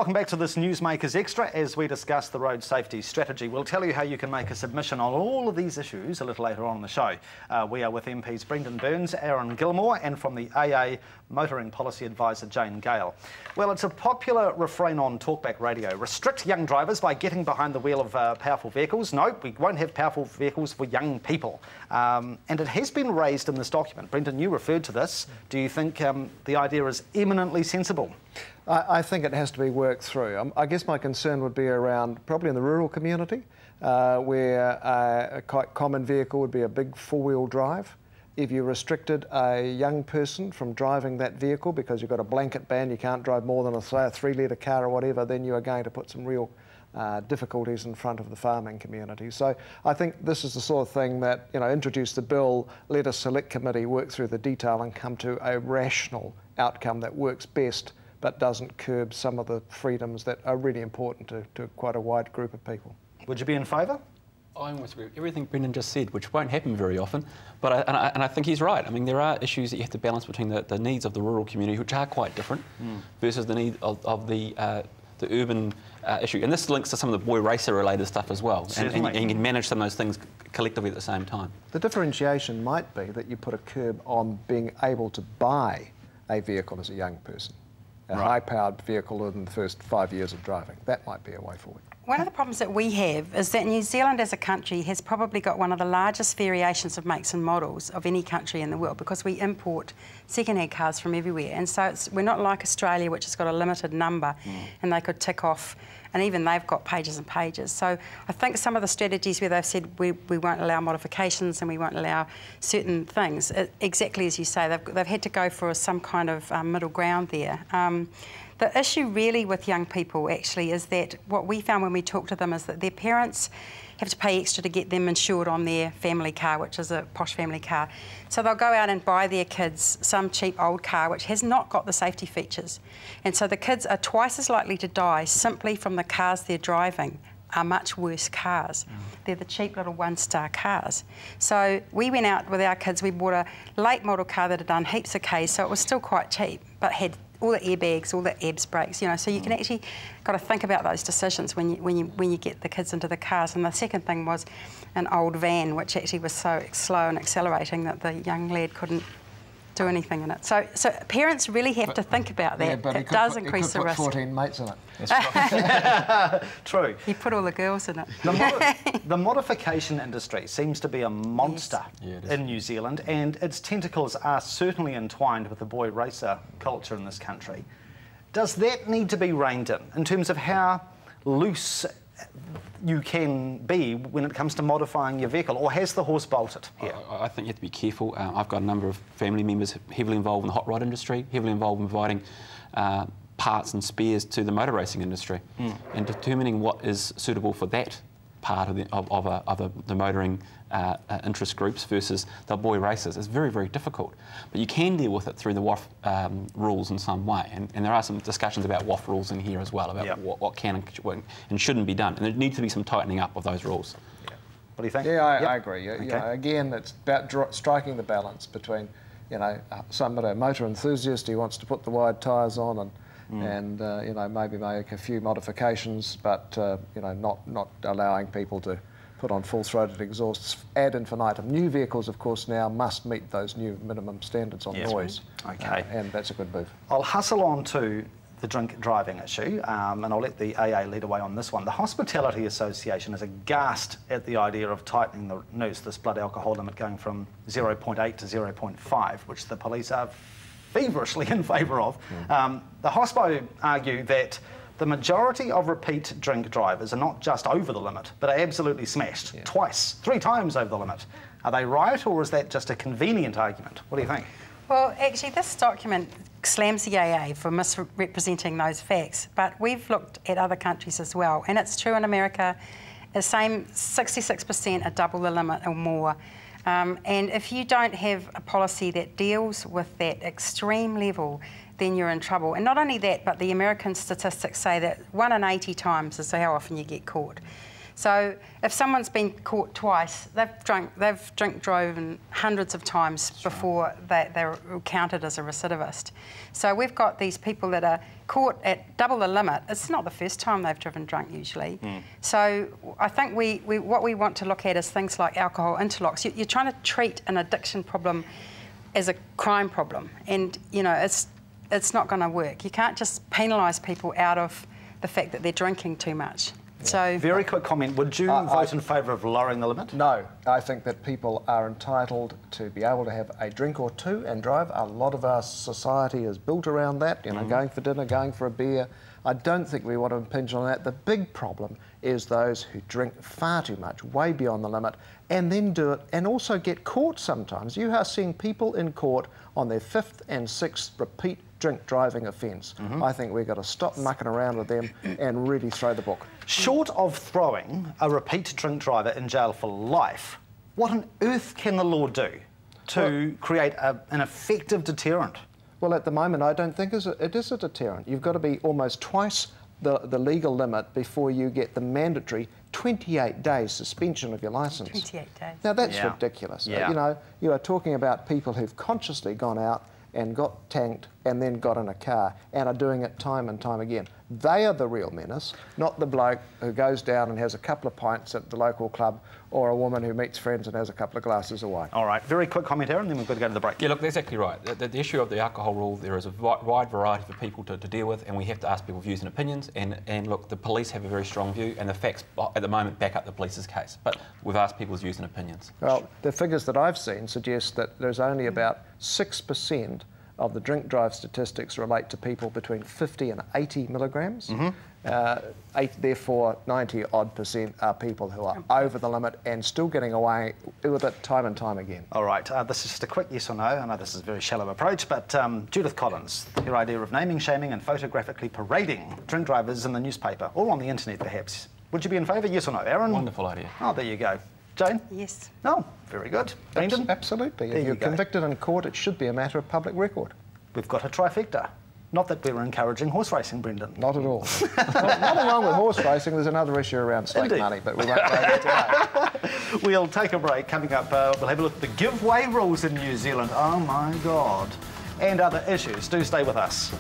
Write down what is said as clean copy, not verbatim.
Welcome back to this NewsMakers Extra as we discuss the road safety strategy. We'll tell you how you can make a submission on all of these issues a little later on in the show. We are with MPs Brendon and Glimore, and from the AA, Motoring Policy Advisor Jayne Gale. Well, it's a popular refrain on talkback radio. Restrict young drivers by getting behind the wheel of powerful vehicles. No, we won't have powerful vehicles for young people. And it has been raised in this document. Brendon, you referred to this. Do you think the idea is eminently sensible? I think it has to be worked through. I guess my concern would be around probably in the rural community, where a quite common vehicle would be a big four-wheel drive. If you restricted a young person from driving that vehicle because you've got a blanket ban, you can't drive more than a 3-litre car or whatever, then you are going to put some real difficulties in front of the farming community. So I think this is the sort of thing that, introduce the bill, let a select committee work through the detail and come to a rational outcome that works best but doesn't curb some of the freedoms that are really important to quite a wide group of people. Would you be in favour? I almost agree with everything Brendon just said, which won't happen very often, but I think he's right. I mean, there are issues that you have to balance between the needs of the rural community, which are quite different, versus the need of the urban issue. And this links to some of the boy racer related stuff as well, and you can manage some of those things collectively at the same time. The differentiation might be that you put a curb on being able to buy a vehicle as a young person. A high-powered vehicle in the first 5 years of driving. That might be a way forward. One of the problems that we have is that New Zealand as a country has probably got one of the largest variations of makes and models of any country in the world, because we import second-hand cars from everywhere. And so we're not like Australia, which has got a limited number and they could tick off, and even they've got pages and pages. So I think some of the strategies where they've said we won't allow modifications and we won't allow certain things, exactly as you say, they've had to go for some kind of middle ground there. The issue really with young people actually is that what we found when we talked to them is that their parents have to pay extra to get them insured on their family car, which is a posh family car. So they'll go out and buy their kids some cheap old car which has not got the safety features. And so the kids are twice as likely to die simply from the cars they're driving are much worse cars. They're the cheap little one-star cars. So we went out with our kids, we bought a late model car that had done heaps of Ks, so it was still quite cheap, but had all the airbags, all the ABS brakes, so you can actually got to think about those decisions when you get the kids into the cars. And the second thing was an old van, which actually was so slow and accelerating that the young lad couldn't do anything in it. So parents really have to think about that. Yeah, but it does increase the risk. 14 mates in it. True. You put all the girls in it. The modification industry seems to be a monster in New Zealand, and its tentacles are certainly entwined with the boy racer culture in this country. Does that need to be reined in terms of how loose you can be when it comes to modifying your vehicle, or has the horse bolted here? I think you have to be careful. I've got a number of family members heavily involved in the hot rod industry, heavily involved in providing parts and spares to the motor racing industry, and determining what is suitable for that part of the motoring interest groups versus the boy racers is very, very difficult. But you can deal with it through the WAF rules in some way, and there are some discussions about WAF rules in here as well, about what can and shouldn't be done, and there needs to be some tightening up of those rules. What do you think? Yeah, I agree. Again, it's about striking the balance between, somebody, a motor enthusiast who wants to put the wide tyres on and maybe make a few modifications, but not allowing people to put on full-throated exhausts ad infinitum. New vehicles, of course, now must meet those new minimum standards on noise. And that's a good move. I'll hustle on to the drink driving issue, and I'll let the AA lead away on this one. The Hospitality Association is aghast at the idea of tightening the noose, this blood alcohol limit going from 0.8 to 0.5, which the police are feverishly in favour of. The Hospo argue that the majority of repeat drink drivers are not just over the limit, but are absolutely smashed, twice, 3 times over the limit. Are they right, or is that just a convenient argument? What do you think? Well, actually, this document slams the AA for misrepresenting those facts, but we've looked at other countries as well, and it's true in America, the same 66% are double the limit or more. And if you don't have a policy that deals with that extreme level, then you're in trouble. And not only that, but the American statistics say that 1 in 80 times is how often you get caught. So if someone's been caught twice, they've drink driven hundreds of times before they're counted as a recidivist. So we've got these people that are caught at double the limit. It's not the first time they've driven drunk usually. So I think what we want to look at is things like alcohol interlocks. You're trying to treat an addiction problem as a crime problem, and you know it's not going to work. You can't just penalise people out of the fact that they're drinking too much. Yeah. So, very quick comment. Would you vote in favour of lowering the limit? No, I think that people are entitled to be able to have a drink or two and drive. A lot of our society is built around that. You know, going for dinner, going for a beer. I don't think we want to impinge on that. The big problem is those who drink far too much, way beyond the limit, and then do it and also get caught sometimes. You are seeing people in court on their 5th and 6th repeat drink driving offence. I think we've got to stop mucking around with them and really throw the book. Short of throwing a repeat drink driver in jail for life, what on earth can the law do to create an effective deterrent? Well, at the moment, I don't think it is a deterrent. You've got to be almost twice the legal limit before you get the mandatory 28 days suspension of your licence. 28 days. Now, that's ridiculous. Yeah. You know, you are talking about people who've consciously gone out and got tanked and then got in a car and are doing it time and time again. They are the real menace, not the bloke who goes down and has a couple of pints at the local club or a woman who meets friends and has a couple of glasses of wine. All right, very quick comment, Aaron, then we've got to go to the break. Yeah, look, that's exactly right. The issue of the alcohol rule, there is a wide variety for people to deal with, and we have to ask people's views and opinions, and look, the police have a very strong view, and the facts at the moment back up the police's case, but we've asked people's views and opinions. Well, the figures that I've seen suggest that there's only about 6% of the drink drive statistics relate to people between 50 and 80 milligrams. Therefore, 90-odd% are people who are over the limit and still getting away with it time and time again. All right, this is just a quick yes or no. I know this is a very shallow approach, but Judith Collins, your idea of naming, shaming and photographically parading drink drivers in the newspaper, or on the internet perhaps. Would you be in favour, yes or no, Aaron? Wonderful idea. Oh, there you go. Jane? Yes. No, very good. Brendon? Absolutely. If you're convicted in court, it should be a matter of public record. We've got a trifecta. Not that we were encouraging horse racing, Brendon. Not at all. Nothing wrong with horse racing. There's another issue around stake money, but we won't go there today. We'll take a break. Coming up, we'll have a look at the giveaway rules in New Zealand. Oh, my God. And other issues. Do stay with us.